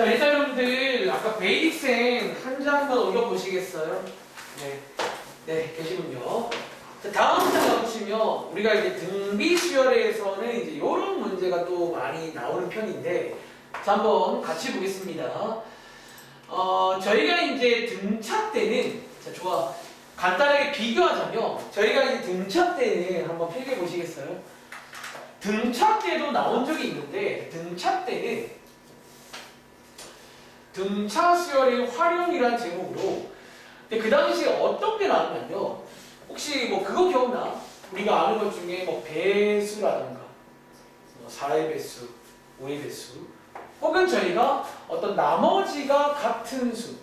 자, 일단 여러분들 아까 베이직생 한 장만 올려보시겠어요? 네, 네, 계시군요. 자, 다음 장 가보시면 우리가 이제 등비 수열에서는 이제 이런 문제가 또 많이 나오는 편인데, 자, 한번 같이 보겠습니다. 저희가 이제 등차 때는, 자, 좋아. 간단하게 비교하자면, 저희가 이제 등차 때는 한번 필기해 보시겠어요? 등차 때도 나온 적이 있는데, 등차 때는 등차 수열의 활용이라는 제목으로, 근데 그 당시에 어떤 게 나왔냐면요. 혹시 뭐 그거 기억나? 우리가 아는 것 중에 뭐 배수라던가, 뭐 4의 배수, 5의 배수, 혹은 저희가 어떤 나머지가 같은 수,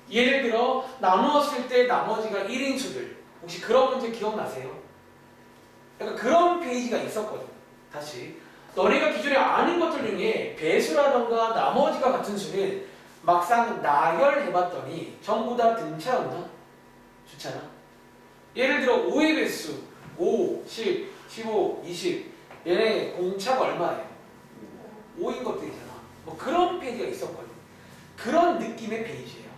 예를 들어 나누었을 때 나머지가 1인 수들, 혹시 그런 문제 기억나세요? 약간 그런 페이지가 있었거든. 다시 너네가 기존에 아는 것들 중에 배수라던가 나머지가 같은 수는 막상 나열해봤더니 전부 다 등차였나? 좋잖아. 예를 들어 5의 배수 5, 10, 15, 20 얘네 공차가 얼마예요? 5인 것들이잖아. 뭐 그런 페이지가 있었거든. 그런 느낌의 페이지예요.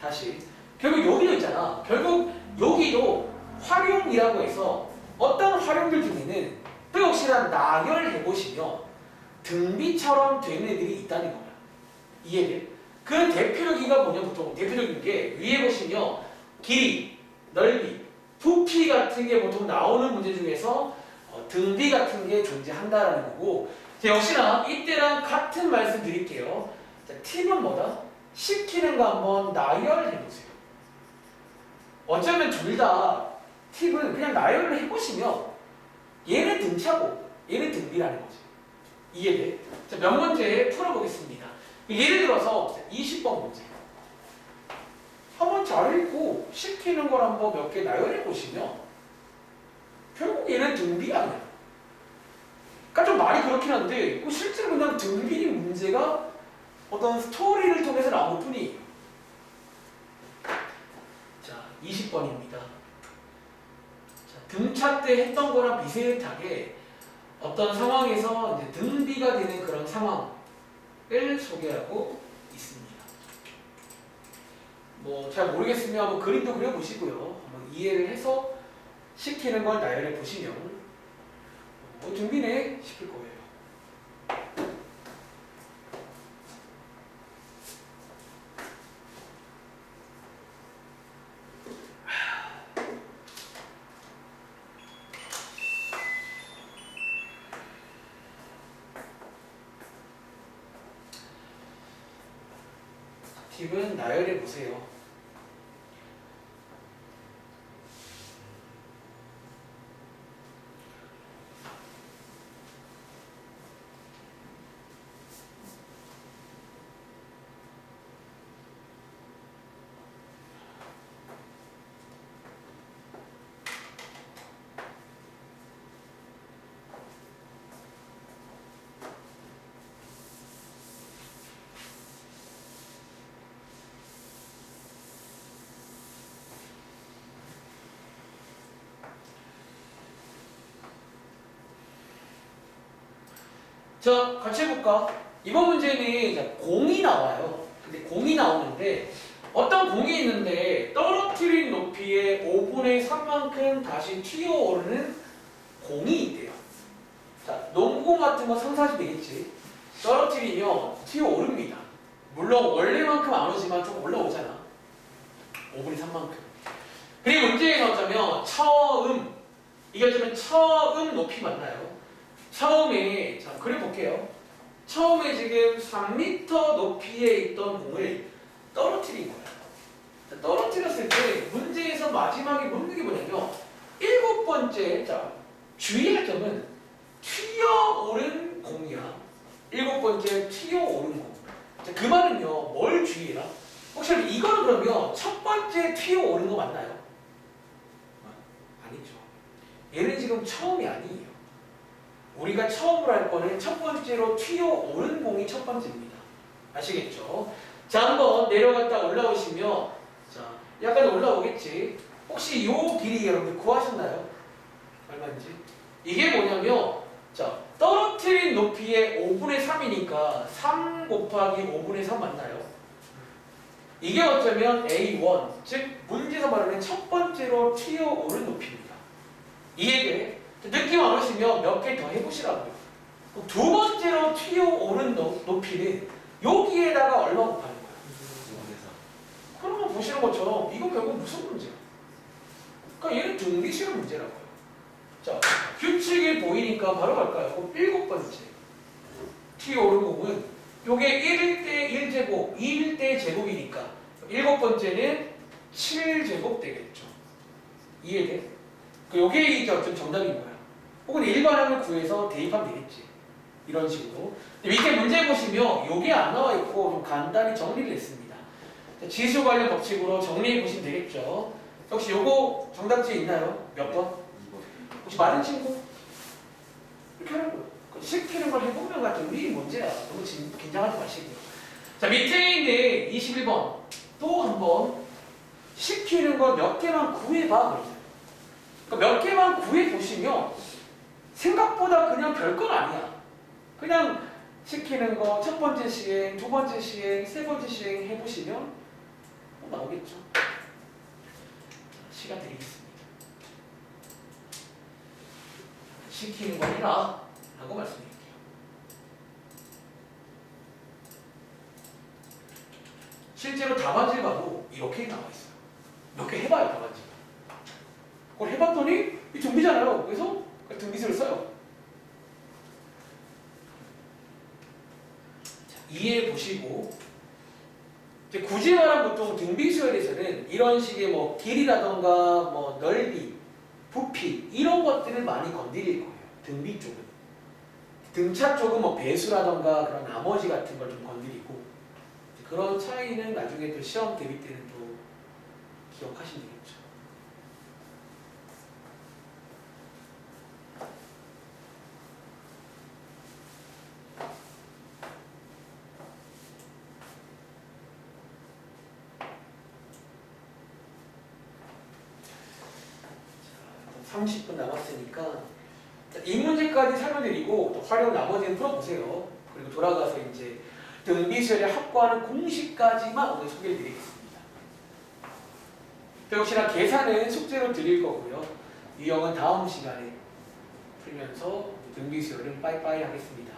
다시 결국 여기도 있잖아. 결국 여기도 활용이라고 해서 어떤 활용들 중에는 또 역시나 나열해보시면 등비처럼 되는 애들이 있다는 거야. 이해돼? 그 대표적인가 뭐냐, 보통 대표적인 게 위에 보시면 길이, 넓이, 부피 같은 게 보통 나오는 문제 중에서 등비 같은 게 존재한다라는 거고, 자, 역시나 이때랑 같은 말씀 드릴게요. 자, 팁은 뭐다? 시키는 거 한번 나열해보세요. 어쩌면 둘 다 팁은 그냥 나열을 해보시면 얘는 등차고 얘는 등비라는 거지. 이해돼? 자, 몇 문제 풀어보겠습니다. 예를 들어서 20번 문제. 한번 잘 읽고 시키는 걸 한번 몇 개 나열해 보시면 결국 얘는 등비 아니야. 그러니까 좀 말이 그렇긴 한데 실제로 그냥 등비 문제가 어떤 스토리를 통해서 나올 뿐이에요. 자, 20번입니다. 등차 때 했던 거랑 비슷하게 어떤 상황에서 이제 등비가 되는 그런 상황을 소개하고 있습니다. 뭐 잘 모르겠으면 한번 그림도 그려보시고요. 한번 이해를 해서 시키는 걸 나열해 보시면 등비네 싶을 거예요. 팁은 나열해 보세요. 자, 같이 해볼까? 이번 문제는 이제 공이 나와요. 근데 공이 나오는데 어떤 공이 있는데 떨어뜨린 높이의 5분의 3만큼 다시 튀어오르는 공이 있대요. 자, 농구공 같은 거 상상하시면 되겠지. 떨어뜨리면 튀어오릅니다. 물론 원래만큼 안 오지만 좀 올라오잖아. 5분의 3만큼. 그리고 문제에 나오자면 처음, 이게 좀 처음 높이 맞나요? 처음에, 자, 그려볼게요. 처음에 지금 3m 높이에 있던 공을 떨어뜨린 거야. 자, 떨어뜨렸을 때 문제에서 마지막에 묻는 게 뭐냐면 7번째, 자, 주의할 점은 튀어오른 공이야. 7번째 튀어오른 공. 자, 그 말은요, 뭘 주의해라? 혹시 이거는 그러면 첫 번째 튀어오른 거 맞나요? 아니죠. 얘는 지금 처음이 아니에요. 우리가 처음으로 할 거는 첫 번째로 튀어오른 공이 첫 번째입니다. 아시겠죠? 자, 한번 내려갔다 올라오시면, 자, 약간 올라오겠지. 혹시 이 길이 여러분들 구하셨나요? 얼마인지? 이게 뭐냐면, 자, 떨어뜨린 높이의 5분의 3이니까 3 곱하기 5분의 3 맞나요? 이게 어쩌면 A1, 즉 문제에서 말하는 첫 번째로 튀어오른 높이입니다. 이해돼? 느낌 안 오시면 몇 개 더 해보시라고요. 두 번째로 튀어오른 높이는 여기에다가 얼마 곱하는 거야? 그러면 보시는 것처럼 이거 결국 무슨 문제야? 그러니까 얘는 등비수열 문제라고요. 자, 규칙이 보이니까 바로 갈까요? 7번째 튀어오른 곱은 요게 1대 1제곱, 2대 제곱이니까 7번째는 7제곱 되겠죠. 이해돼? 요게 이제 어떤 정답인 거야. 혹은 일반항을 구해서 대입하면 되겠지. 이런 식으로. 밑에 문제 보시면 요게 안 나와 있고 좀 간단히 정리를 했습니다. 지수 관련 법칙으로 정리해 보시면 되겠죠. 혹시 요거 정답지에 있나요? 몇 번? 혹시 많은 친구? 이렇게 하는 거예요. 시키는 걸 해보면 같은 우리 문제야. 너무 긴장하지 마시고요. 자, 밑에 있는 21번 또 한번 시키는 거 몇 개만 구해봐 그러세요. 그러니까 몇 개만 구해보시면 생각보다 그냥 별건 아니야. 그냥 시키는 거 첫 번째 시행, 두 번째 시행, 세 번째 시행 해보시면 나오겠죠. 시간 드리겠습니다. 시키는 거 해라 라고 말씀드릴게요. 실제로 답안지를 봐도 이렇게 나와 있어요. 몇 개 해봐요, 답안지. 그걸 해봤더니 이 등비잖아요. 그래서 등비수를 써요. 자, 이해해 보시고 이제 굳이 말하면 보통 등비수열에서는 이런 식의 뭐 길이라던가 뭐 넓이, 부피 이런 것들을 많이 건드릴 거예요. 등비 쪽은. 등차 쪽은 뭐 배수라던가 그런 나머지 같은 걸 좀 건드리고 그런 차이는 나중에 또 시험 대비 때는 또 기억하시면 되겠죠. 자, 30분 남았으니까 이 문제까지 설명드리고 또 활용 나머지는 풀어보세요. 그리고 돌아가서 이제 등비수열을 확보하는 공식까지만 오늘 소개해드리겠습니다. 역시나 계산은 숙제로 드릴 거고요. 유형은 다음 시간에 풀면서 등비수열은 빠이빠이 하겠습니다.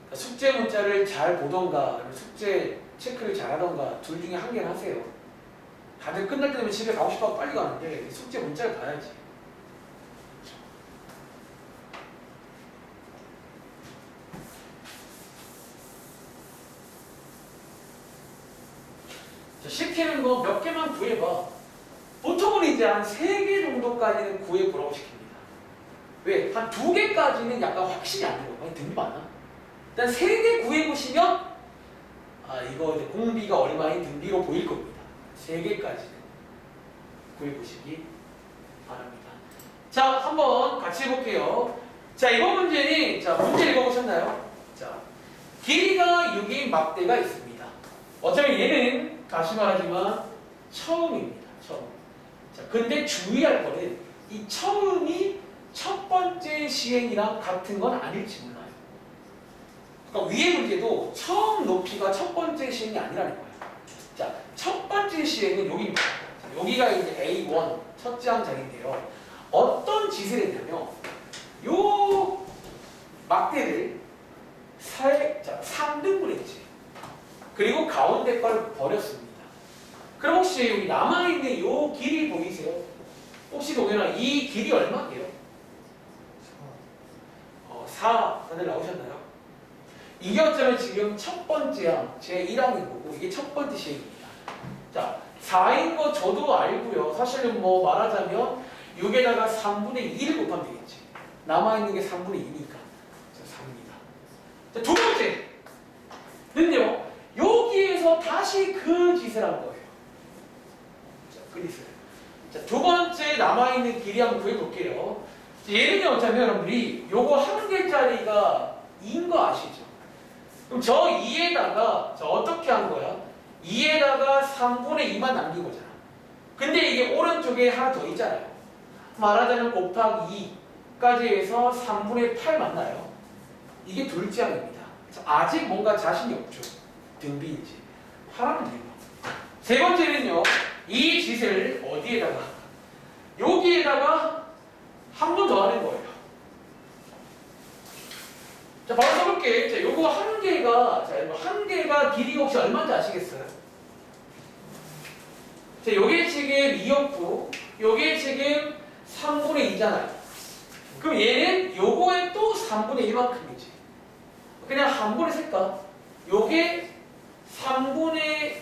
그러니까 숙제 문자를 잘 보던가 숙제 체크를 잘 하던가 둘 중에 한 개는 하세요. 다들 끝날 때 되면 집에 가고 싶어서 빨리 가는데 숙제 문자를 봐야지. 시키는 거 몇 개만 구해봐. 보통은 이제 한 3개 정도까지는 구해보라고 시킵니다. 왜? 한 2개까지는 약간 확신이 안 들어요. 많이 등비 많아. 일단 3개 구해보시면 아 이거 이제 공비가 얼마인 등비로 보일 겁니다. 3개까지는 구해보시기 바랍니다. 자, 한번 같이 해볼게요. 자, 이번 문제는 자 문제 읽어보셨나요? 자, 길이가 6인 막대가 있습니다. 어차피 얘는 다시 말하지만 처음입니다. 처음. 자, 근데 주의할 거는 이 처음이 첫 번째 시행이랑 같은 건 아닐지 몰라요. 그러니까 위의 문제도 처음 높이가 첫 번째 시행이 아니라는 거예요. 자, 첫 번째 시행은 여기입니다. 자, 여기가 이제 A1 첫째 항자리인데요. 어떤 짓을 했냐면 요 막대를 3등분 했지. 그리고 가운데 걸 버렸습니다. 그럼 혹시 여기 남아있는 요 길이 보이세요? 혹시 동현아 이 길이 얼마예요? 4 다들 나오셨나요? 이게 어쩌면 지금 첫 번째 항 제1항인 거고 이게 첫 번째 시행입니다. 자, 4인 거 저도 알고요. 사실은 뭐 말하자면 6에다가 3분의 2를 곱하면 되겠지. 남아있는 게 3분의 2니까 자, 4입니다. 자, 두 번째는요. 여기에서 다시 그 짓을 한 거예요. 자, 그 짓을. 자, 두 번째 남아있는 길이 한번 구해볼게요. 예를 어쩌면 여러분들이 요거 한 개짜리가 2인 거 아시죠? 그럼 저 2에다가 자, 어떻게 한 거야? 2에다가 3분의 2만 남긴 거잖아. 근데 이게 오른쪽에 하나 더 있잖아요. 말하자면 곱하기 2 까지 해서 3분의 8 맞나요? 이게 둘째항입니다. 아직 뭔가 자신이 없죠. 등비인지. 하라면 돼요. 세 번째는요. 이 짓을 어디에다가? 여기에다가 한 번 더 하는 거예요. 자, 바로 써볼게. 자, 요거 한 개가, 자, 한 개가 길이가 혹시 얼마인지 아시겠어요? 자, 요게 지금 2였고, 요게 지금 3분의 2잖아요. 그럼 얘는 요거에 또 3분의 1만큼이지. 그냥 한 번에 쓸까? 요게 3분의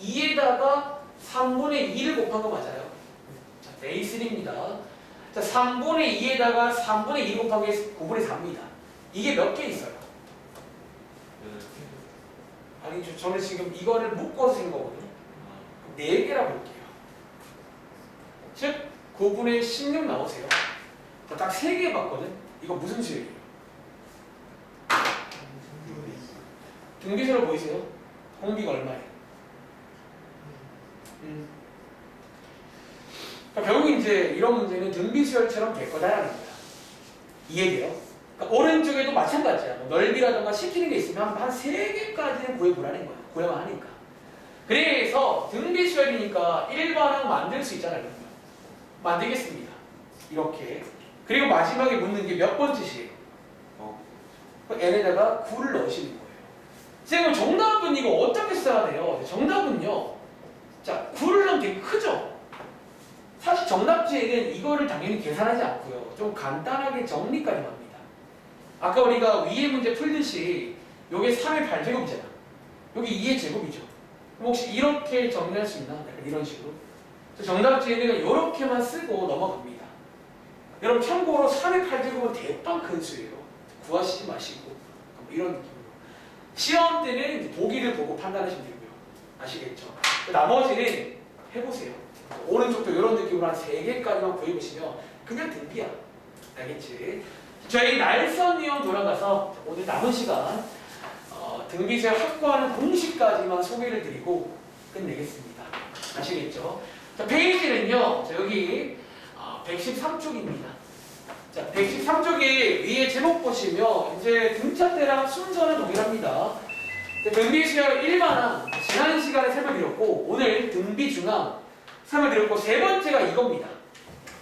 2에다가 3분의 2를 곱한 거 맞아요? 자, A3입니다. 자, 3분의 2에다가 3분의 2 곱하기 9분의 4입니다. 이게 몇 개 있어요? 아니, 저는 지금 이거를 묶어서 쓴 거거든요. 4개라 볼게요. 즉, 9분의 16 나오세요. 딱 3개 봤거든? 이거 무슨 수열이에요? 등비수열 보이세요? 공비가 얼마예요? 그러니까 결국 이제 이런 문제는 등비수열처럼 될 거다라는 거야. 이해돼요? 그러니까 오른쪽에도 마찬가지야. 뭐 넓이라던가 시키는 게 있으면 한 3개까지는 구해보라는 거야. 구해만 하니까. 그래서 등비수열이니까 일반항 만들 수 있잖아요. 그러면. 만들겠습니다. 이렇게. 그리고 마지막에 묻는 게 몇 번째 시예요? n에다가 9를 넣으시는 거예요. 지금 정답은 이거 어떻게 써야 돼요? 정답은요. 자, 9를 넣으면 되게 크죠? 사실 정답지에는 이거를 당연히 계산하지 않고요. 좀 간단하게 정리까지 합니다. 아까 우리가 위에 문제 풀듯이 요게 3의 8제곱이잖아. 여기 2의 제곱이죠. 그럼 혹시 이렇게 정리할 수 있나? 약간 이런 식으로. 정답지에는 이렇게만 쓰고 넘어갑니다. 여러분 참고로 3의 8제곱은 대빵 큰 수예요. 구하시지 마시고 이런 느낌으로. 시험 때는 이제 보기를 보고 판단하시면 되고요. 아시겠죠? 나머지는 해보세요. 오른쪽도 이런 느낌으로 한 3개까지만 구해보시면 그냥 등비야. 알겠지? 저희 날선 유형 돌아가서 오늘 남은 시간 등비수열 확보하는 공식까지만 소개를 드리고 끝내겠습니다. 아시겠죠? 자, 페이지는요. 자, 여기 113쪽입니다. 자, 113쪽에 위에 제목 보시면 이제 등차대랑 순서는 동일합니다. 등비수열 1반항 지난 시간에 설명드렸고 오늘 등비중항 설명드렸고 세 번째가 이겁니다.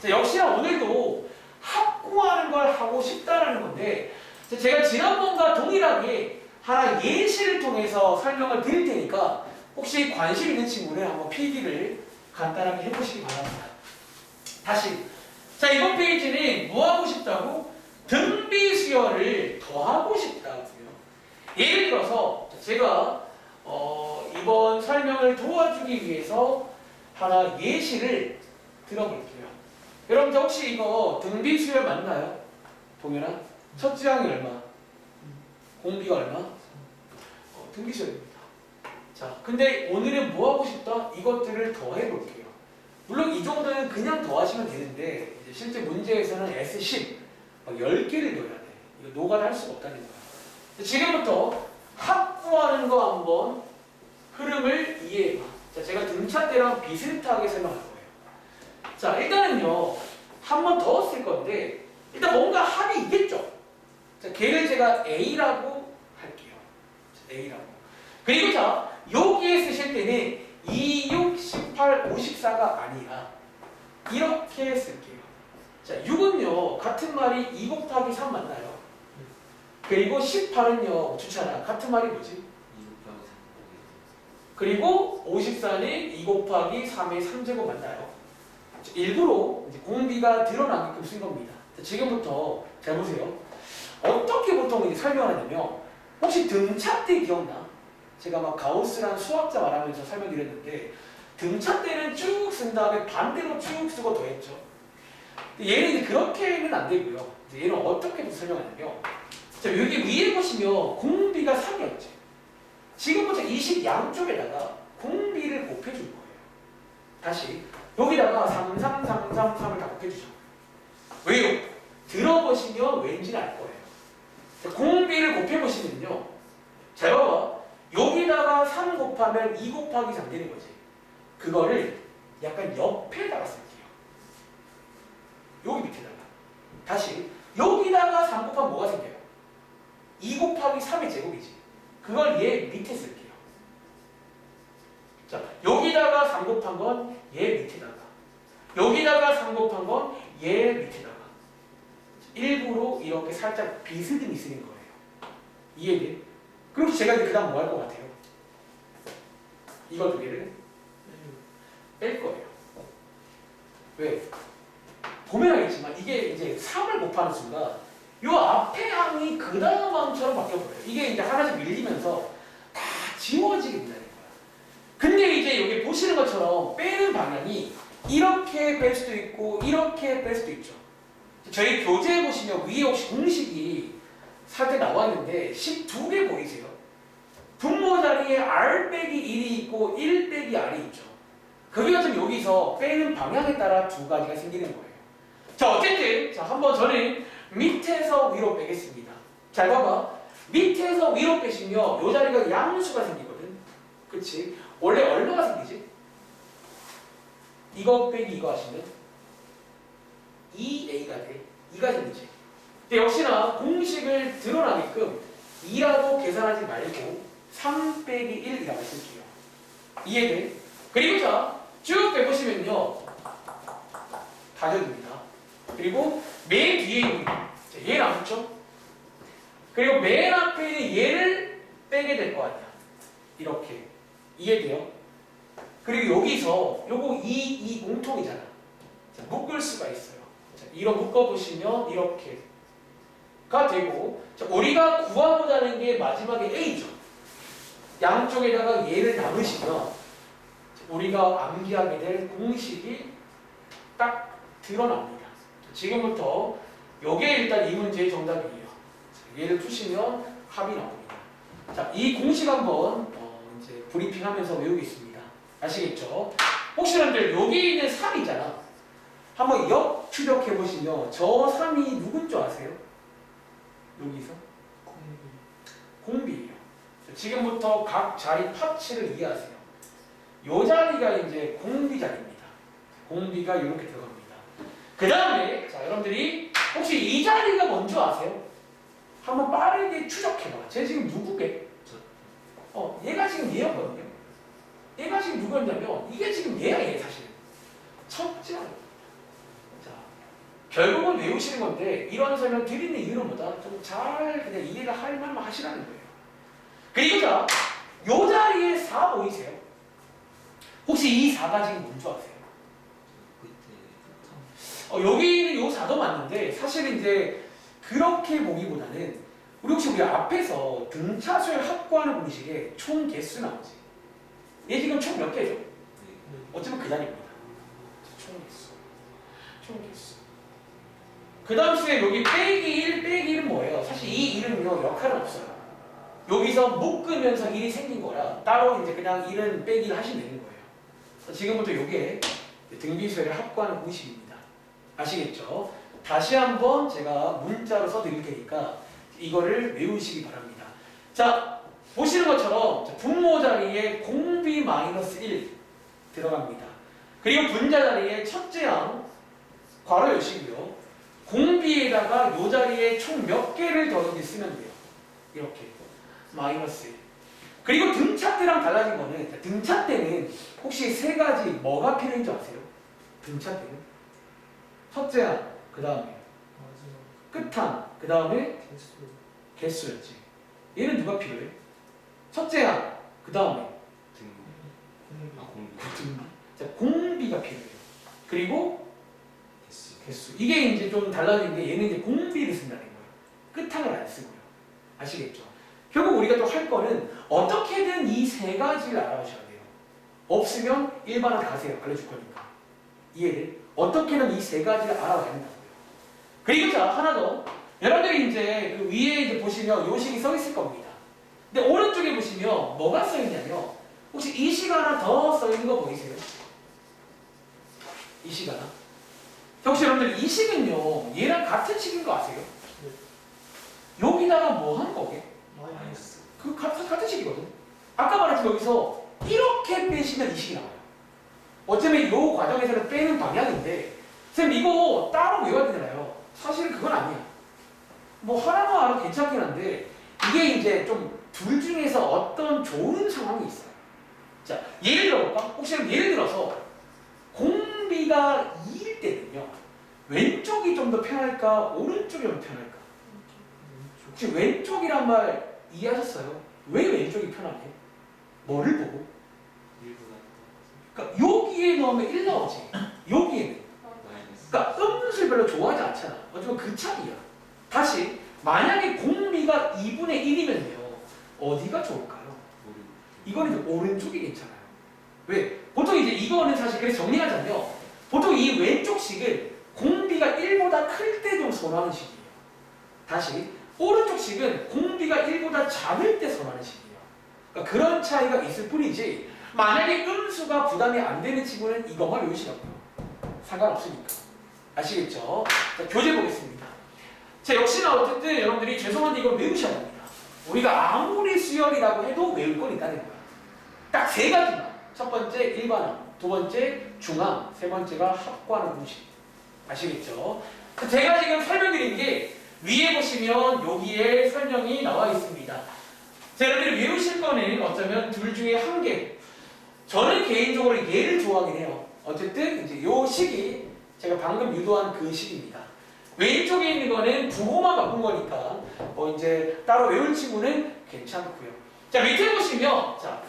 자, 역시나 오늘도 합공하는 걸 하고 싶다라는 건데 제가 지난번과 동일하게 하나 예시를 통해서 설명을 드릴 테니까 혹시 관심 있는 친구는 한번 필기를 간단하게 해보시기 바랍니다. 다시 자, 이번 페이지는 뭐 하고 싶다고? 등비수열을 더하고 싶다고요. 예를 들어서 제가 이번 설명을 도와주기 위해서 하나 예시를 들어볼게요. 여러분들 혹시 이거 등비수열 맞나요? 동현아? 첫째 항이 얼마? 공비가 얼마? 등비수열입니다. 자, 근데 오늘은 뭐 하고 싶다? 이것들을 더해볼게요. 물론 이 정도는 그냥 더하시면 되는데 이제 실제 문제에서는 S10 막 10개를 넣어야 돼. 이거 노가다 할 수가 없다는 거야. 지금부터 합구하는 거 한번 흐름을 이해해봐. 자, 제가 등차대랑 비슷하게 설명할 거예요. 자, 일단은요 한 번 더 쓸 건데 일단 뭔가 합이 있겠죠. 자, 걔를 제가 A라고 할게요. 자, A라고. 그리고 자, 여기에 쓰실 때는 2, 6, 18, 54가 아니라 이렇게 쓸게요. 자, 6은요 같은 말이 2 곱하기 3 맞나요? 그리고 18은요 주차라 같은 말이 뭐지? 그리고 54는 2 곱하기 3의 3제곱 맞나요? 일부러 이제 공비가 드러나게끔 쓴 겁니다. 자, 지금부터 잘 보세요. 어떻게 보통 이제 설명하냐면 혹시 등차대 기억나? 제가 막 가우스란 수학자 말하면서 설명드렸는데 등차대는 쭉 쓴 다음에 반대로 쭉 쓰고 더했죠. 얘는 이제 그렇게는 안 되고요. 이제 얘는 어떻게 설명하냐면 자, 여기 위에 보시면 공비가 3이었지. 지금부터 이 식 양쪽에다가 공비를 곱해줄 거예요. 다시 여기다가 3, 3, 3, 3, 3을 다 곱해주죠. 왜요? 들어보시면 왠지는 알 거예요. 자, 공비를 곱해보시면요. 잘 봐봐. 여기다가 3 곱하면 2 곱하기 3 되는 거지. 그거를 약간 옆에다가 쓸게요. 여기 밑에다가. 다시 여기다가 3 곱하면 뭐가 생겨요? 2 곱하기 3의 제곱이지. 그걸 얘 밑에 쓸게요. 자, 여기다가 3 곱한 건 얘 밑에다가, 여기다가 3 곱한 건 얘 밑에다가. 일부러 이렇게 살짝 비스듬히 쓰는 거예요. 이해돼? 그럼 제가 이제 그 다음 뭐 할 것 같아요? 이거 두 개를 뺄 거예요. 왜? 보면 알겠지만 이게 이제 3을 곱하는 순간 요 앞에 항이 그 다음 항처럼 바뀌어버려요. 이게 이제 하나씩 밀리면서 다 지워지게 된다는 거야. 근데 이제 여기 보시는 것처럼 빼는 방향이 이렇게 뺄 수도 있고 이렇게 뺄 수도 있죠. 저희 교재에 보시면 위에 혹시 공식이 살때 나와 있는데 12개 보이세요? 분모 자리에 R 빼기 1이 있고 1 빼기 R이 있죠. 그게 좀 여기서 빼는 방향에 따라 두 가지가 생기는 거예요. 자, 어쨌든 자 한번 저는 밑에서 위로 빼겠습니다. 잘 봐봐. 밑에서 위로 빼시면 이 자리가 양수가 생기거든. 그치? 원래 얼마가 생기지? 이거 빼기 이거 하시면 2a가 돼. 2가 생기지. 근데 역시나 공식을 드러나게끔 2라고 계산하지 말고 3 빼기 1이라고 쓸게요. 이해돼? 그리고 자, 쭉 빼보시면요. 다져줍니다. 그리고 맨 뒤에 있는 얘를 안 붙여? 그리고 맨 앞에 있는 얘를 빼게 될 거 아니야. 이렇게. 이해돼요? 그리고 여기서 요거 이 공통이잖아. 자, 묶을 수가 있어요. 자, 이로 묶어보시면 이렇게가 되고, 자, 우리가 구하고자 게 마지막에 A죠. 양쪽에다가 얘를 나누시면 우리가 암기하게 될 공식이 딱 드러납니다. 지금부터 요게 일단 이 문제의 정답이에요. 얘를 푸시면 합이 나옵니다. 자, 이 공식 한번 이제 브리핑하면서 외우겠습니다. 아시겠죠? 혹시 여러분들 여기 있는 3이잖아. 한번 역추적해 보시면 저 3이 누군 줄 아세요? 여기서? 공비예요. 지금부터 각 자리 파츠를 이해하세요. 요 자리가 이제 공비 자리입니다. 공비가 이렇게 들어갑니다. 그 다음에 자 여러분들이 혹시 이 자리가 뭔지 아세요? 한번 빠르게 추적해봐. 쟤 지금 누구게? 얘가 지금 얘였거든요. 얘가 지금 누구였냐면 이게 지금 얘야 얘 사실. 첫째. 자 결국은 외우시는 건데 이런 설명 드리는 이유는 뭐다? 좀 잘 그냥 이해가 할 만만 하시라는 거예요. 그리고 자, 요 자리에 4 보이세요? 혹시 이 4가 지금 뭔지 아세요? 여기는 요 4도 맞는데 사실 이제 그렇게 보기보다는 우리 앞에서 등차수열 합구하는 공식에 총 개수 나오지. 얘 지금 총 몇 개죠? 어쩌면 그 자리입니다. 총 개수. 총 개수. 그 다음 수에 여기 빼기 1, 빼기 1은 뭐예요? 사실 이 1은요 역할은 없어요. 여기서 묶으면서 1이 생긴 거라 따로 이제 그냥 1은 빼기 1 하시면 되는 거예요. 지금부터 이게 등비수열을 합구하는 공식입니다. 아시겠죠? 다시 한번 제가 문자로 써드릴 테니까 이거를 외우시기 바랍니다. 자, 보시는 것처럼 분모 자리에 공비 마이너스 1 들어갑니다. 그리고 분자 자리에 첫째 항 괄호 열시고요. 공비에다가 요 자리에 총 몇 개를 더하기 쓰면 돼요. 이렇게 마이너스 1. 그리고 등차 때랑 달라진 거는 등차 때는 혹시 세 가지 뭐가 필요한 줄 아세요? 등차 때는 첫째 항, 그 다음에 끝항, 그 다음에 개수였지. 얘는 누가 필요해? 첫째 항, 그 다음에 등비. 자, 공비가 필요해요. 그리고 개수. 이게 이제 좀 달라진 게 얘는 이제 공비를 쓴다는 거예요. 끝항을 안 쓰고요. 아시겠죠? 결국 우리가 또 할 거는 어떻게든 이 세 가지를 알아보셔야 돼요. 없으면 일반화 가세요. 알려줄 거니까. 이해돼? 어떻게든 이 세 가지를 알아봐야 된다고요. 그리고 자, 하나 더. 여러분들이 이제 그 위에 이제 보시면 요식이 써 있을 겁니다. 근데 오른쪽에 보시면 뭐가 써 있냐면 혹시 이 식 하나 더 써 있는 거 보이세요? 이 식 하나. 혹시 여러분들 이 식은요 얘랑 같은 식인 거 아세요? 여기다가 뭐 한 거게? 그 같은 식이거든. 아까 말했지 여기서 이렇게 빼시면 이 식이 나와요. 어쩌면 이 과정에서는 빼는 방향인데 선생님 이거 따로 외워야 되잖아요. 사실은 그건 아니야. 뭐 하나만 알아도 괜찮긴 한데 이게 이제 좀 둘 중에서 어떤 좋은 상황이 있어요. 자, 예를 들어볼까? 혹시 예를 들어서 공비가 2일 때는요. 왼쪽이 좀 더 편할까? 오른쪽이 좀 편할까? 혹시 왼쪽이란 말 이해하셨어요? 왜 왼쪽이 편하게? 뭐를 보고? 그러니까 여기에 넣으면 1 나오지. 여기에는. 그러니까 음수를 별로 좋아하지 않잖아. 어쩌면 그 차이야. 다시 만약에 공비가 2분의 1이면요. 어디가 좋을까요? 이거는 이제 오른쪽이 괜찮아요. 왜? 보통 이제 이거는 사실 그래서 정리하자면 보통 이 왼쪽 식은 공비가 1보다 클 때 좀 선호하는 식이에요. 다시 오른쪽 식은 공비가 1보다 작을 때 선호하는 식이에요. 그러니까 그런 차이가 있을 뿐이지 만약에 음수가 부담이 안 되는 친구는 이것만 외우시라고요. 상관없으니까. 아시겠죠? 자, 교재 보겠습니다. 자, 역시나 어쨌든 여러분들이 죄송한데 이걸 외우셔야 됩니다. 우리가 아무리 수열이라고 해도 외울 건 있다는 거야. 딱 세 가지만. 첫 번째 일반항, 두 번째 중항, 세 번째가 합과하는 공식. 아시겠죠? 제가 지금 설명드린 게 위에 보시면 여기에 설명이 나와 있습니다. 자, 여러분들이 외우실 거는 어쩌면 둘 중에 한 개. 저는 개인적으로 얘를 좋아하긴 해요. 어쨌든 이제 요 식이 제가 방금 유도한 그 식입니다. 왼쪽에 있는 거는 부호만 바꾼 거니까 뭐 이제 따로 외울 친구는 괜찮고요. 자, 밑에 보시면 자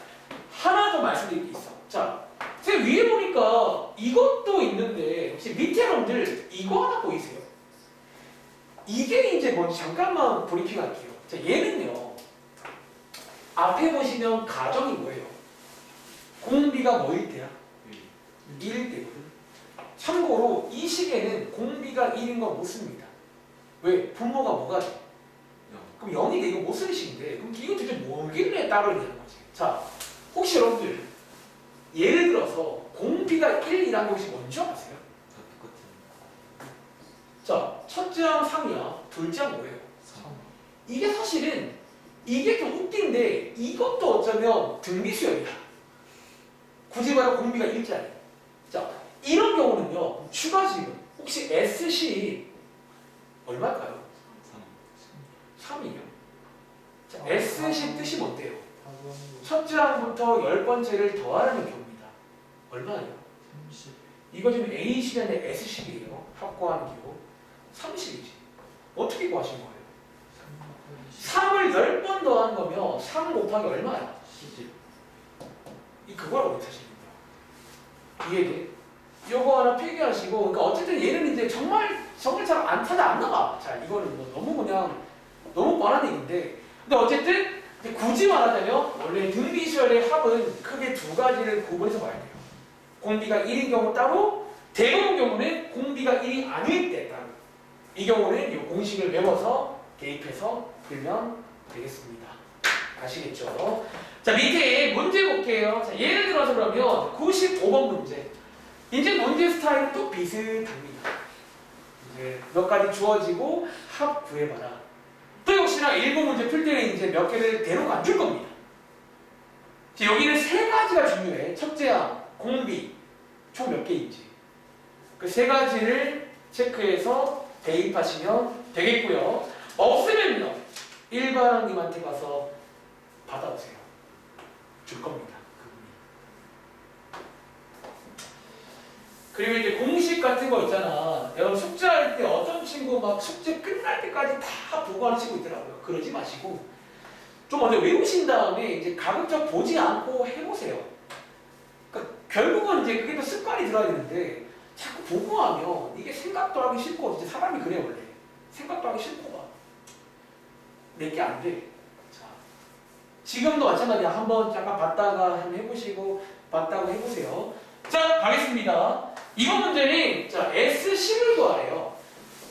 하나 더 말씀드릴 게 있어. 자, 제가 위에 보니까 이것도 있는데 혹시 밑에 여러분들 이거 하나 보이세요? 이게 이제 뭔지 잠깐만 브리핑할게요. 자, 얘는요. 앞에 보시면 가정인 거예요. 공비가 뭐일 때야? 1일 때거든. 참고로 이 식에는 공비가 1인 건 못 씁니다. 왜? 분모가 뭐가 돼? 그럼 0인데 이거 못 쓰는 식인데 그럼 이거 도대체 뭐길래 따로 있는 거지? 자, 혹시 여러분들 예를 들어서 공비가 1이라는 게 혹시 뭔지 아세요? 자, 첫째 항 3이야. 둘째 항 뭐예요? 3. 이게 사실은 이게 좀 웃긴데 이것도 어쩌면 등비수열이야. 굳이 말하면 공비가 1자리. 자, 이런 경우는요. 추가 지금 혹시 SC 얼마일까요? 3이요. 자, SC 뜻이 뭔데요? 첫째 항부터 10번째를 더하라는 경우입니다. 얼마예요? 30. 이거 지금 A식이 아니라 S식이에요. 합과하는 기호. 30이지. 어떻게 구하신 거예요? 3을 10번 더하는 거면 3 곱하기 얼마야? 10. 이 그거라고 못하시는 거야. 이해돼? 요거 하나 필기하시고, 그러니까 어쨌든 얘는 이제 정말 잘 안 타자 안 나가. 자, 이거는 뭐 너무 그냥 너무 뻔한 얘기인데, 근데 어쨌든 굳이 말하자면 원래 등비수열의 합은 크게 두 가지를 구분해서 봐야 돼요. 공비가 1인 경우 따로, 대부분 경우는 공비가 1이 아닐 때 따로. 이 경우는 이 공식을 외워서 대입해서 풀면 되겠습니다. 아시겠죠? 자, 밑에 문제 볼게요. 자, 예를 들어서 그러면 95번 문제. 이제 문제 스타일은 또 비슷합니다. 이제 몇 가지 주어지고 합 구해봐라. 또 역시나 일부 문제 풀 때는 이제 몇 개를 대놓고 안 줄 겁니다. 자, 여기는 세 가지가 중요해. 첫째 항, 공비, 총 몇 개인지. 그 세 가지를 체크해서 대입하시면 되겠고요. 없으면요. 일반항님한테 가서 받아오세요. 줄 겁니다. 그리고 이제 공식 같은 거 있잖아. 여러분 숙제할 때 어떤 친구 막 숙제 끝날 때까지 다 보고하는 친구 있더라고요. 그러지 마시고 좀 먼저 외우신 다음에 이제 가급적 보지 않고 해보세요. 그러니까 결국은 이제 그게 또 습관이 들어야 되는데 자꾸 보고하면 이게 생각도 하기 싫고 이제 사람이 그래 원래 생각도 하기 싫고 막 내게 안 돼. 자, 지금도 마찬가지야. 한번 잠깐 봤다가 한번 해보시고 봤다고 해보세요. 자, 가겠습니다. 이번 문제는 자, S식을 구하래요.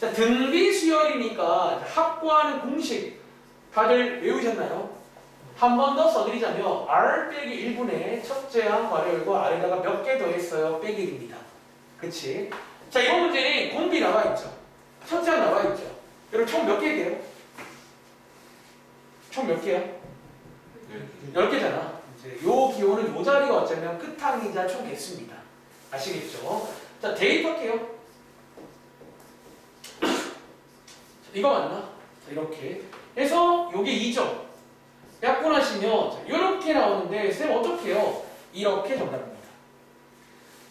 자, 등비 수열이니까 합구하는 공식 다들 외우셨나요? 한 번 더 써드리자면 R 빼기 1분의 첫째 항 괄호 아래다가 몇 개 더했어요? 빼기 1입니다. 그치? 자, 이번 문제는 공비 나와 있죠. 첫째 항 나와 있죠. 여러분 총 몇 개예요? 총 몇 개야? 10개잖아. 이제 요 기호는 요 자리가 어쩌면 끝항이자 총 개수입니다. 아시겠죠? 자, 대입할게요. 이거 맞나? 자, 이렇게 해서 요게 2점 약분하시면 이렇게 나오는데 쌤 어떻게 해요? 이렇게 정답입니다.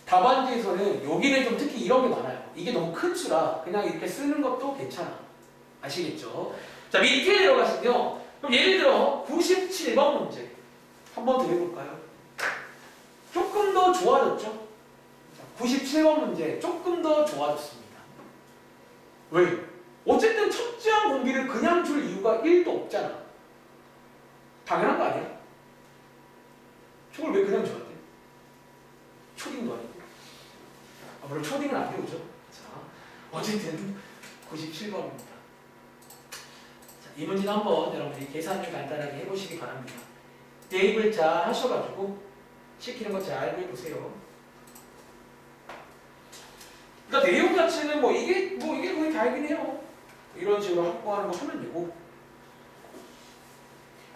답안지에서는 여기는 좀 특히 이런 게 많아요. 이게 너무 큰 수라 그냥 이렇게 쓰는 것도 괜찮아. 아시겠죠? 자, 밑에 들어가시면 그럼 예를 들어 97번 문제 한번 더 해볼까요? 조금 더 좋아졌죠? 97번 문제 조금 더 좋아졌습니다. 왜? 어쨌든 첩지한 공비를 그냥 줄 이유가 1도 없잖아. 당연한 거 아니야? 저걸 왜 그냥 줘야 돼? 초딩도 아니고. 물론 초딩은 안 배우죠. 자, 어쨌든 97번입니다. 자, 이 문제는 한번 여러분들이 계산을 간단하게 해보시기 바랍니다. 대입을 잘 하셔가지고 시키는 거 잘 해보세요. 그러니까 내용 자체는 이게 거의 다이긴 해요. 이런 식으로 확보하는 거 하면 되고.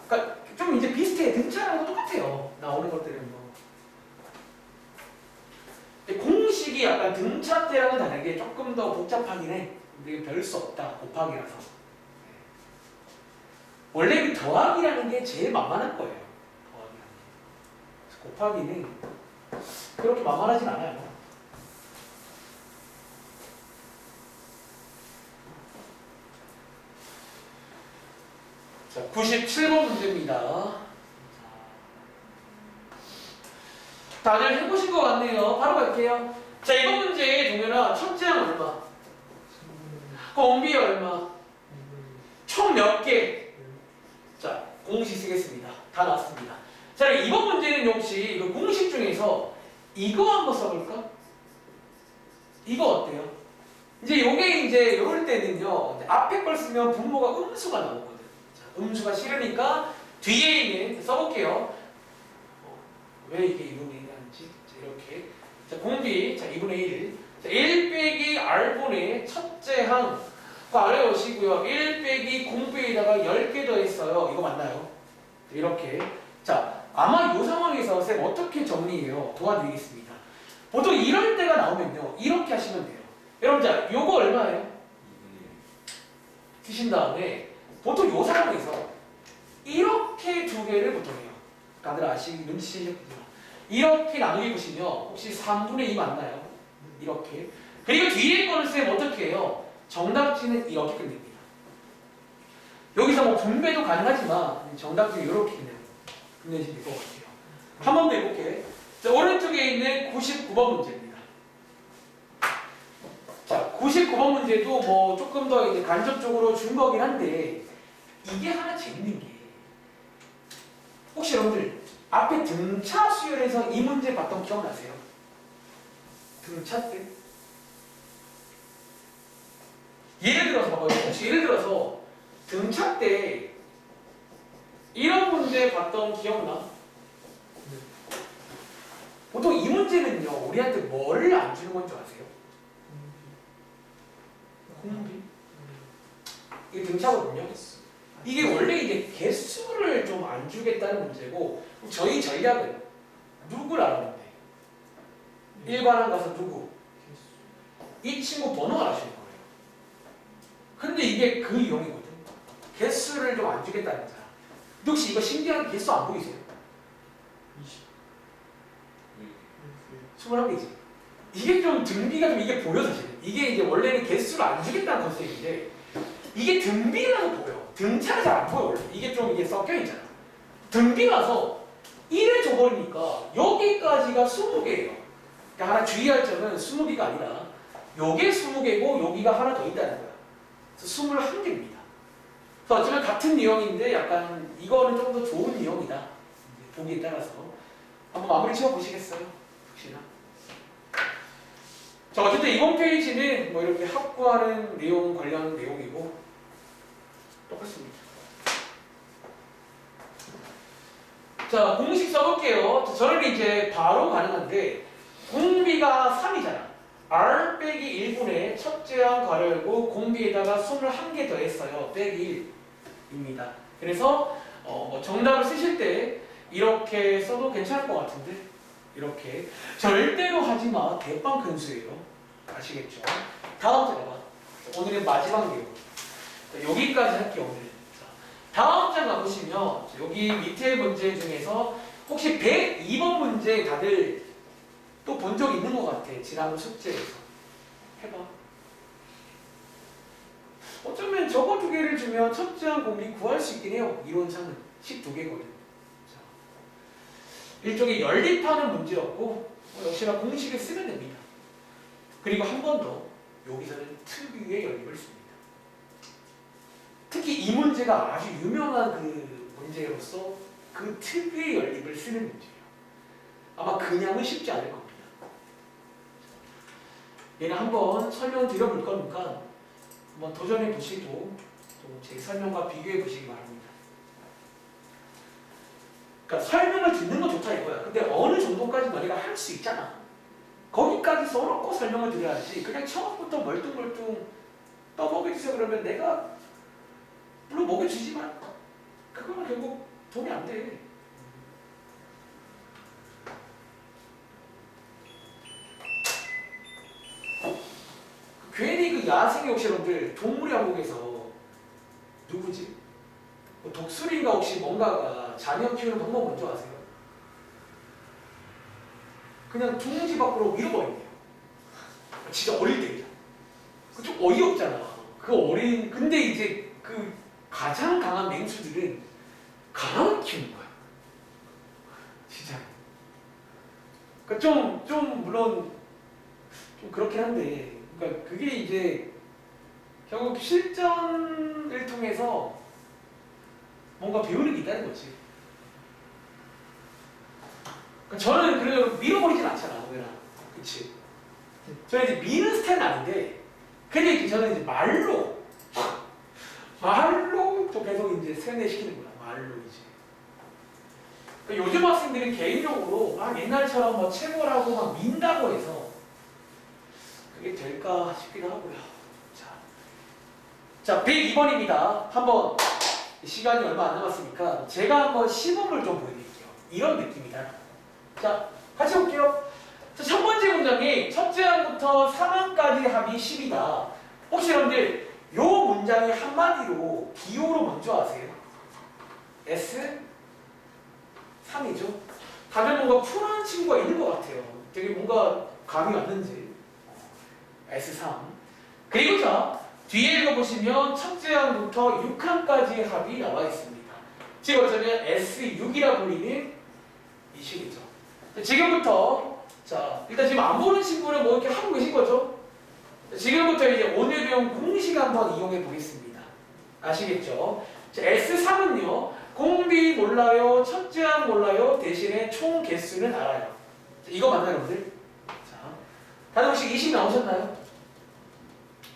그러니까 좀 이제 비슷해. 등차랑 똑같아요. 나오는 것들은 뭐. 근데 공식이 약간 등차 때랑은 다르게 조금 더 복잡하긴 해. 근데 별 수 없다. 곱하기라서. 원래 그 더하기라는 게 제일 만만한 거예요. 더하기라는 게. 곱하기는 그렇게 만만하진 않아요. 자, 97번 문제입니다. 다들 해보신 것 같네요. 바로 갈게요. 자, 이번 문제 동현아, 첫째항 얼마? 공비 얼마? 총 몇 개? 자, 공식 쓰겠습니다. 다 나왔습니다. 자, 이번 문제는 혹시 그 공식 중에서 이거 한번 써볼까? 이거 어때요? 이제 요게 이제 이럴 때는요, 앞에 걸 쓰면 분모가 음수가 나오거든. 자, 음수가 싫으니까 뒤에 있는 써볼게요. 왜 이게 2분의 1이 하는지. 자, 이렇게. 자, 공비. 자, 2분의 1. 자, 1 빼기 R분의 첫째 항. 그 아래 오시고요. 1 빼기 공비에다가 10개 더했어요. 이거 맞나요? 이렇게. 자, 아마 이 상황에서 쌤 어떻게 정리해요? 도와드리겠습니다. 보통 이럴 때가 나오면요. 이렇게 하시면 돼요. 여러분, 자, 요거 얼마예요? 쓰신 다음에 보통 요 상황에서 이렇게 두 개를 보통 해요. 다들 눈치채셨구나. 이렇게 나누기 보시면 혹시 3분의 2 맞나요? 이렇게. 그리고 뒤에 거는 쌤 어떻게 해요? 정답지는 이렇게 끝냅니다. 여기서 뭐 분배도 가능하지만 정답지는 이렇게 끝내시면 될 것 같아요. 한 번 더 해볼게. 자, 오른쪽에 있는 99번 문제입니다. 자, 99번 문제도 뭐 조금 더 이제 간접적으로 준 거긴 한데 이게 하나 재밌는 게 혹시 여러분들 앞에 등차 수열에서 이 문제 봤던 기억나세요? 등차 때? 예를 들어서 봐봐요. 혹시 예를 들어서 등차 때 이런 문제 봤던 기억나? 보통 이 문제는요, 우리한테 뭐를 안 주는 건지 아세요? 공비? 이게 등차거든요. 이게 원래 이제 개수를 좀 안 주겠다는 문제고, 저희 전략은 누구를 알았는데? 일반항 가서 누구? 이 친구 번호를 아시는 거예요. 근데 이게 그 유형이거든. 개수를 좀 안 주겠다는 거잖아. 근데 혹시 이거 신기한 개수 안 보이세요? 21개지. 이게 좀 등비가 좀 이게 보여 사실. 이게 이제 원래는 개수를 안 주겠다는 컨셉인데 이게 등비라고 보여. 등차가 잘 안 보여 원래. 이게 좀 이게 섞여 있잖아. 등비라서 1을 줘버리니까 여기까지가 20개예요. 그러니까 하나 주의할 점은 20개가 아니라 요게 20개고 여기가 하나 더 있다는 거야. 그래서 21개입니다. 그래서 어쩌면 같은 유형인데 약간 이거는 좀 더 좋은 유형이다. 보기에 따라서 한번 마무리 지어보시겠어요? 혹시나? 자, 어쨌든 이번 페이지는 뭐 이렇게 확보하는 내용 관련 내용이고 똑같습니다. 자, 공식 써볼게요. 자, 저는 이제 바로 가능한데 공비가 3이잖아. R 빼기 1분의 첫째 항 괄호 열고 공비에다가 21개 더했어요. 빼기 1입니다. 그래서 뭐 정답을 쓰실 때 이렇게 써도 괜찮을 것 같은데 이렇게 절대로 하지마. 대빵 큰 수예요. 아시겠죠? 다음 째 봐봐. 오늘의 마지막 내용. 자, 여기까지 할게요 오늘. 자, 다음 장 가보시면 자, 여기 밑에 문제 중에서 혹시 102번 문제 다들 또 본 적 있는 것 같아. 지난번 숙제에서 해봐. 어쩌면 저거 두 개를 주면 첫째 한 공비 구할 수 있긴 해요. 이론상은 12개거든. 자, 일종의 연립하는 문제였고 역시나 공식을 쓰면 됩니다. 그리고 한 번 더 여기서는 특유의 연립을 씁니다. 특히 이 문제가 아주 유명한 그 문제로서 그 특유의 연립을 쓰는 문제예요. 아마 그냥은 쉽지 않을 겁니다. 얘는 한번 설명 드려볼 거니까 한번 도전해 보시고 또 제 설명과 비교해 보시기 바랍니다. 그러니까 설명을 듣는 건 좋다 이거야. 근데 어느 정도까지 너희가 할 수 있잖아. 거기까지 써놓고 설명을 드려야지. 그냥 처음부터 멀뚱멀뚱 떠먹여주세요 그러면 내가 물론 먹여주지만 그거는 결국 돈이 안 돼. 괜히 그 야생의 혹시 여러분들 동물의 왕국에서 누구지? 뭐 독수리가 혹시 뭔가가 자녀 키우는 방법 뭔지 아세요? 그냥 둥지 밖으로 밀어버린대요. 진짜 어릴 때이죠. 그 좀 어이없잖아. 그 어린 근데 이제 그 가장 강한 맹수들은 가만히 키우는 거야. 진짜. 그러니까 좀 물론 좀 그렇긴 한데, 그러니까 그게 이제 결국 실전을 통해서 뭔가 배우는 게 있다는 거지. 그러니까 저는 그래도 밀어버리진 않잖아, 오해나. 그치? 저는 이제 미는 스타일은 아닌데, 근데 이제 저는 이제 말로 또 계속 이제 세뇌시키는 거야, 말로 이제. 그러니까 요즘 학생들은 개인적으로 막 옛날처럼 뭐 체벌하고 막 민다고 해서 그게 될까 싶기도 하고요. 자 102번입니다. 한번 시간이 얼마 안 남았으니까 제가 한번 시범을 좀 보여드릴게요. 이런 느낌이다. 자, 같이 볼게요. 자, 첫 번째 문장이 첫째 항부터 3항까지 합이 10이다. 혹시 여러분들 요 문장이 한마디로 기호로 뭔지 아세요? S? 3이죠. 다들 뭔가 푸는 친구가 있는 것 같아요. 되게 뭔가 감이 왔는지. S3. 그리고 자, 뒤에 읽어보시면 첫째 항부터 6항까지의 합이 나와 있습니다. 지금 어쩌면 S6이라 불리는 이 식이죠. 지금부터 자, 일단 지금 안 보는 친구는 뭐 이렇게 하고 계신 거죠? 지금부터 이제 오늘 배운 공식 한번 이용해 보겠습니다. 아시겠죠? 자, S3은요, 공비 몰라요, 첫째 항 몰라요, 대신에 총 개수는 알아요. 자, 이거 맞나요, 여러분들? 자, 다들 혹시 20 나오셨나요?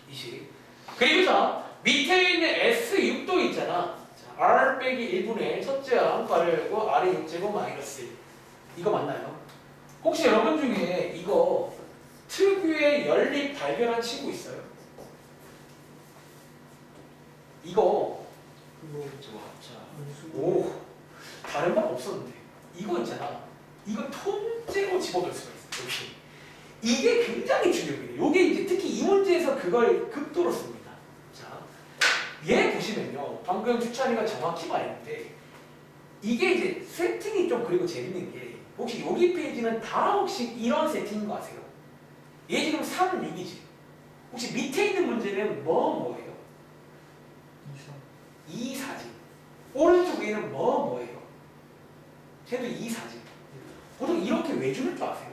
20. 그리고 자, 밑에 있는 S6도 있잖아. 자, R 빼기 1분의 첫째 항 괄호열고 R의 6제곱 마이너스 1. 이거 맞나요? 혹시 여러분 중에 이거 특유의 연립 발견한 친구 있어요? 이거 오 다른 말 없었는데 이거 있잖아. 이거 통째로 집어넣을 수가 있어요. 여기. 이게 굉장히 중요해요. 이게 이제 특히 이 문제에서 그걸 극도로 씁니다. 자, 얘 보시면요. 방금 주찬이가 정확히 말했는데 이게 이제 세팅이 좀 그리고 재밌는 게 혹시 여기 페이지는 다 혹시 이런 세팅인 거 아세요? 얘 지금 3, 6이지. 혹시 밑에 있는 문제는 뭐예요? 2, 4지. 오른쪽 위에는 뭐예요? 쟤도 2, 4지. 보통 이렇게 왜 주는 줄 아세요?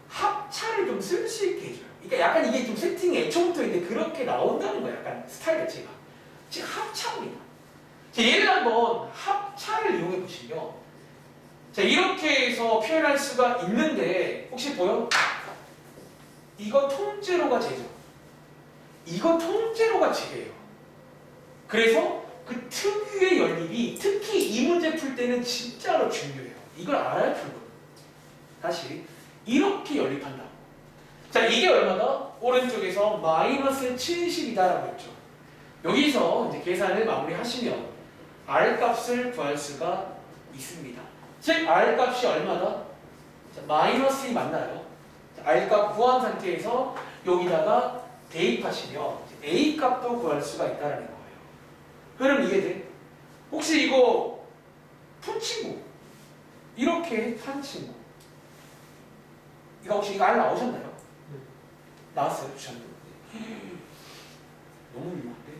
합차를 좀 쓸 수 있게 해줘요. 그러니까 약간 이게 좀 세팅이 애초부터 이제 그렇게 나온다는 거예요. 약간 스타일 자체가. 지금 합차입니다. 자, 얘를 한번 합차를 이용해 보시면 자, 이렇게 해서 표현할 수가 있는데 혹시 보여? 이거 통째로가 제죠. 이거 통째로가 제예요. 그래서 그 특유의 연립이 특히 이 문제 풀 때는 진짜로 중요해요. 이걸 알아야 풀거든. 다시 이렇게 연립한다. 자, 이게 얼마다? 오른쪽에서 마이너스 70이다라고 했죠. 여기서 이제 계산을 마무리하시면 R 값을 구할 수가 있습니다. 즉 R 값이 얼마다? 자, 마이너스 2 맞나요? 자, R 값 구한 상태에서 여기다가 대입하시면 A 값도 구할 수가 있다는 거예요. 흐름 이해돼? 혹시 이거 푼 친구 이렇게 한 친구 이거 혹시 이거 알 나오셨나요? 나왔어요 주장도. 너무 유혹돼.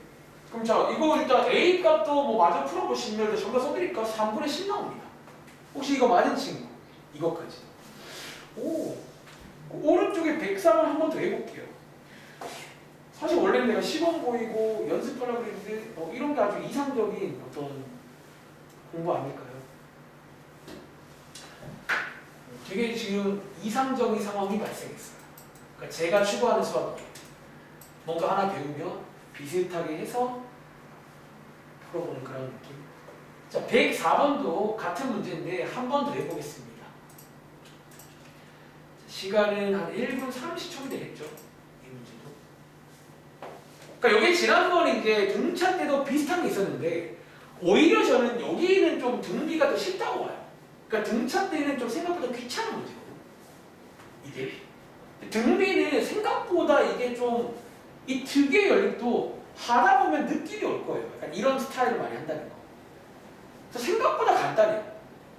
그럼 자 이거 일단 A 값도 뭐 마저 풀어보시면 정답 써드릴까? 3분의 10 나옵니다. 혹시 이거 맞은 친구 이거까지. 오 오른쪽에 103을 한 번 더 해볼게요. 사실 원래는 내가 시범 보이고 연습하려고 했는데 이런 게 아주 이상적인 어떤 공부 아닐까요? 되게 지금 이상적인 상황이 발생했어요. 그러니까 제가 추구하는 수학이 뭔가 하나 배우면 비슷하게 해서 풀어보는 그런 느낌. 자, 104번도 같은 문제인데 한 번 더 해보겠습니다. 시간은 한 1분 30초 되겠죠? 이 문제도. 그러니까 여기 지난번에 이제 등차 때도 비슷한 게 있었는데 오히려 저는 여기는 좀 등비가 더 쉽다고 봐요. 그러니까 등차 때는 좀 생각보다 귀찮은 문제거든요. 이게 등비는 생각보다 이게 좀 이 특유의 연립도 하다 보면 느낌이 올 거예요. 약간 이런 스타일을 많이 한다는 거. 그래서 생각보다 간단해요.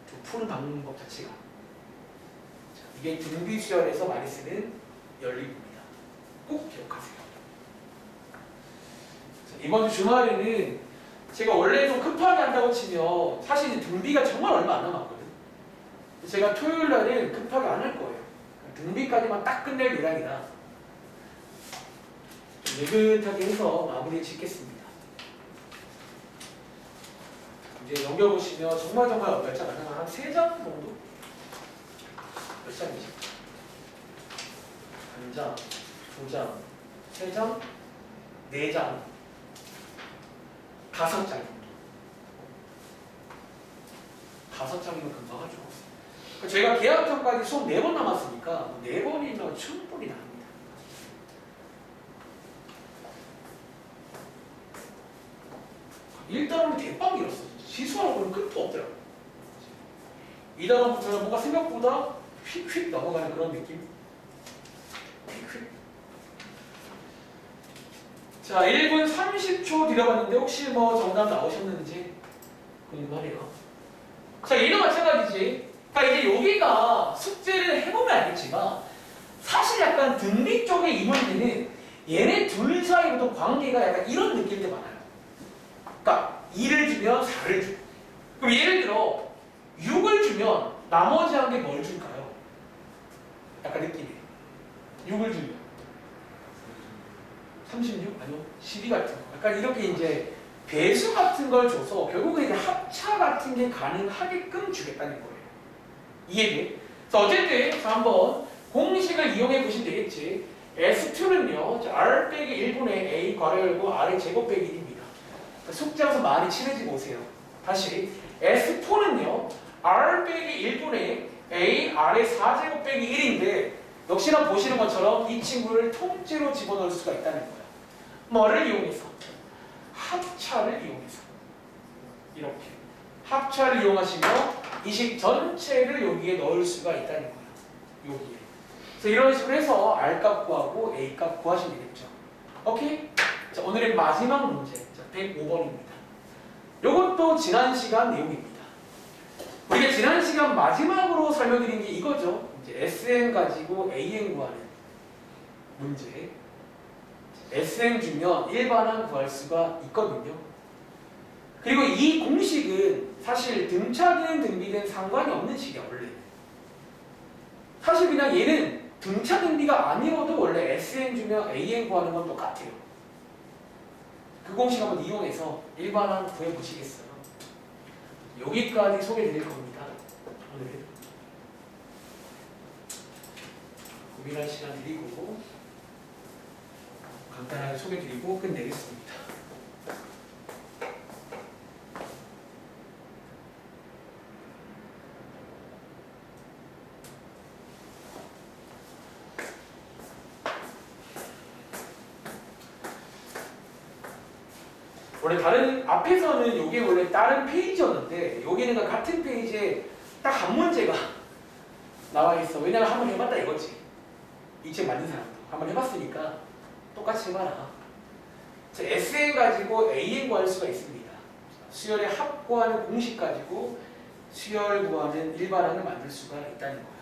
좀 푸는 방법 자체가. 자, 이게 등비 시절에서 많이 쓰는 연립입니다. 꼭 기억하세요. 자, 이번 주 주말에는 제가 원래 좀 급하게 한다고 치면 사실 등비가 정말 얼마 안 남았거든요. 제가 토요일 날은 급하게 안 할 거예요. 등비까지만 딱 끝낼 요량이다. 느긋하게 해서 마무리 짓겠습니다. 이제 넘겨보시면 정말 몇 장 안 나가 한 3장 정도? 몇 장이지? 1장, 2장, 3장, 4장, 5장 정도. 5장이면 금방 하죠. 저희가 계약 전까지 수업 4번 남았으니까 4번이면 충분히 나옵니다. 일단은 대빵 길었어. 시수하고 보면 끝도 없더라고. 이 단원부터는 뭔가 생각보다 휙휙 넘어가는 그런 느낌. 휙휙. 자, 1분 30초 들여봤는데 혹시 뭐 정답 나오셨는지 궁금하네요. 자, 얘도 마찬가지지. 그러니까 이제 여기가 숙제를 해보면 알겠지만 사실 약간 등비 쪽의 이 문제는 얘네 둘 사이부터 관계가 약간 이런 느낌이 많아요. 그러니까 2를 주면 4를 줘. 그럼 예를 들어 6을 주면 나머지 한 개 뭘 줄까요? 약간 느낌이 6을 주면 36? 아니요 12 같은 거. 약간 이렇게 이제 배수 같은 걸 줘서 결국은 이제 합차 같은 게 가능하게끔 주겠다는 거예요. 이해돼? 그래서 어쨌든 한번 공식을 이용해 보시면 되겠지. S2는요 R 빼기 1분의 A 괄호 열고 R의 제곱 빼기 1입니다. 숙제하면서 많이 친해지고 오세요. 다시 S4는요 R 빼기 1분의 A R의 4제곱 빼기 1인데 역시나 보시는 것처럼 이 친구를 통째로 집어넣을 수가 있다는 거예요. 뭐를 이용해서? 합차를 이용해서 이렇게 합차를 이용하시면 이 식 전체를 여기에 넣을 수가 있다는 거예요. 여기에. 그래서 이런 식으로 해서 R값 구하고 A값 구하시면 되겠죠. 오케이? 자, 오늘의 마지막 문제. 자, 105번입니다. 이것도 지난 시간 내용입니다. 우리가 지난 시간 마지막으로 설명드린 게 이거죠. 이제 Sn 가지고 An 구하는 문제. Sn 주면 일반항 구할 수가 있거든요. 그리고 이 공식은 사실 등차든 등비든 상관이 없는 식이야 원래. 사실 그냥 얘는 등차 등비가 아니어도 원래 Sn 주면 An 구하는 건 똑같아요. 그 공식 한번 이용해서 일반항 구해보시겠어요? 여기까지 소개드릴 겁니다. 오늘은 고민할 시간 드리고 간단하게 소개드리고 끝내겠습니다. 원래 다른 앞에서는 이게 원래 다른 페이지였는데 여기는 같은 페이지에 딱 한 문제가 나와 있어. 왜냐면 한번 해봤다 이거지. 이 책 만든 사람도 한번 해봤으니까 똑같이 해봐라. 자, SN 가지고 AN 구할 수가 있습니다. 수열의 합 구하는 공식 가지고 수열 구하는 일반항을 만들 수가 있다는 거야.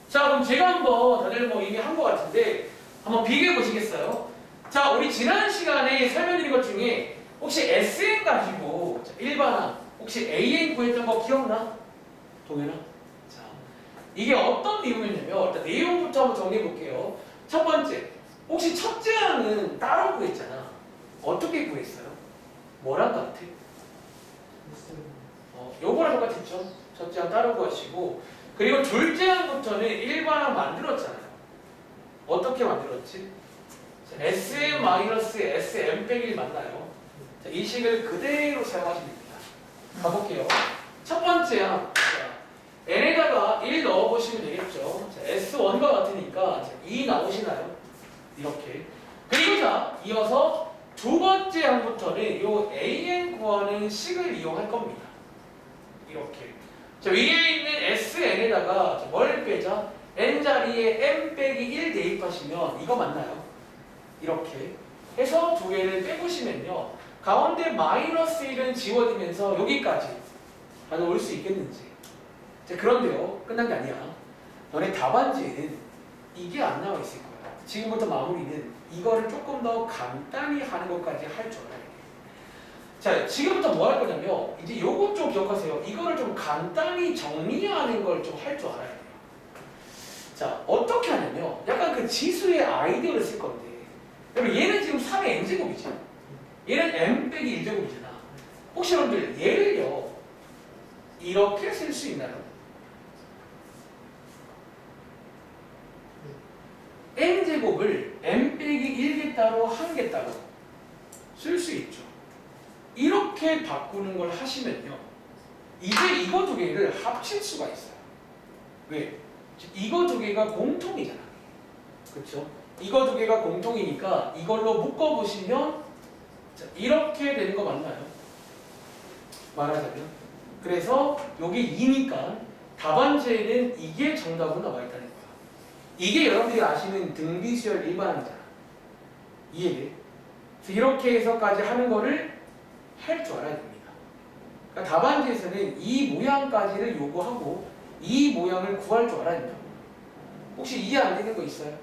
자, 그럼 제가 한번 다들 뭐 이미 한 것 같은데 한번 비교해 보시겠어요? 자, 우리 지난 시간에 설명드린 것 중에 혹시 SN 가지고 일반항 혹시 AN 구했던 거 기억나? 동현아? 자, 이게 어떤 내용이냐면 일단 내용부터 한번 정리해 볼게요. 첫 번째, 혹시 첫째 항은 따로 구했잖아. 어떻게 구했어요? 뭐랑 같아? 요거랑 똑같았죠? 첫째 항 따로 구하시고, 그리고 둘째 항부터는 일반항 만들었잖아요. 어떻게 만들었지? SM-SM 빼기 맞나요? 자, 이 식을 그대로 사용하시면 됩니다. 가볼게요. 첫 번째 항. n에다가 1 넣어보시면 되겠죠. 자, S1과 같으니까 2 나오시나요? 이렇게. 그리고 자, 이어서 두 번째 항부터는 요 AN 구하는 식을 이용할 겁니다. 이렇게. 자, 위에 있는 SN에다가 뭘 빼자? N 자리에 M 빼기 1 대입하시면 이거 맞나요? 이렇게 해서 두 개를 빼보시면요. 가운데 마이너스 1은 지워지면서 여기까지 다들 올 수 있겠는지. 자, 그런데요. 끝난 게 아니야. 너네 답안지에는 이게 안 나와 있을 거야. 지금부터 마무리는 이거를 조금 더 간단히 하는 것까지 할 줄 알아야 돼. 자, 지금부터 뭐 할 거냐면 이제 요것 좀 기억하세요. 이거를 좀 간단히 정리하는 걸 좀 할 줄 알아야 돼요. 자, 어떻게 하냐면 약간 그 지수의 아이디어를 쓸 건데, 여러분 얘는 지금 3의 n제곱이죠. 얘는 m 빼기 1제곱이잖아. 혹시 여러분들 얘를요 이렇게 쓸 수 있나요? n제곱을 m 빼기 1개 따로 1개 따로 쓸 수 있죠. 이렇게 바꾸는 걸 하시면요, 이제 이거 두 개를 합칠 수가 있어요. 왜? 이거 두 개가 공통이잖아. 그렇죠? 이거 두 개가 공통이니까 이걸로 묶어보시면 이렇게 되는 거 맞나요? 말하자면. 그래서 여기 2니까 답안지에는 이게 정답으로 나와 있다는 거야. 이게 여러분들이 아시는 등비수열 일반항이잖아. 이해돼? 그래서 이렇게 해서까지 하는 거를 할 줄 알아야 됩니다. 그러니까 답안지에서는 이 모양까지를 요구하고 이 모양을 구할 줄 알아야 된다고. 혹시 이해 안 되는 거 있어요?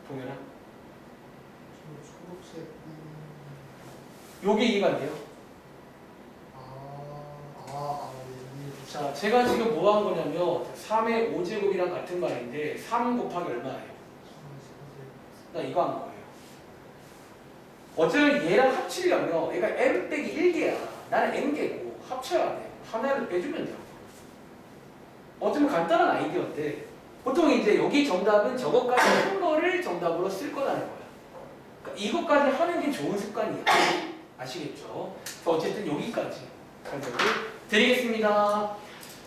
동현아? 초록색. 요게 이해가 안 돼요? 네. 자, 제가 지금 뭐 한 거냐면 3의 5제곱이랑 같은 말인데 3 곱하기 얼마예요? 나 이거 한 거예요. 어쩌면 얘랑 합치려면 얘가 m 빼기 1개야. 나는 n개고 합쳐야 돼. 하나를 빼주면 돼요. 어쩌면 간단한 아이디어인데 보통 이제 여기 정답은 저것까지 한 거를 정답으로 쓸 거라는 거야. 그러니까 이것까지 하는 게 좋은 습관이야. 아시겠죠? 그래서 어쨌든 여기까지 설명을 드리겠습니다.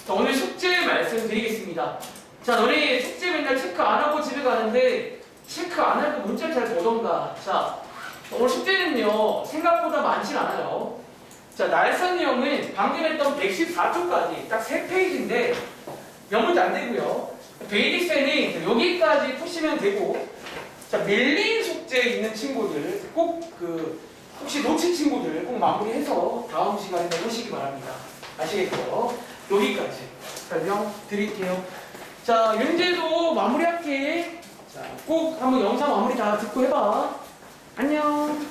자, 오늘 숙제 말씀드리겠습니다. 자, 너네 숙제 맨날 체크 안 하고 집에 가는데 체크 안 하고 문자를 잘 보던가. 자, 오늘 숙제는요 생각보다 많진 않아요. 자, 날선형은 방금 했던 114쪽까지 딱 3페이지인데 몇 문제 안 되고요. 베이직세는 여기까지 푸시면 되고, 자, 밀린 숙제 있는 친구들 꼭 혹시 놓친 친구들 꼭 마무리해서 다음 시간에 오시기 바랍니다. 아시겠죠? 여기까지 설명 드릴게요. 자, 윤재도 마무리할게. 자, 꼭 한번 영상 마무리 다 듣고 해봐. 안녕.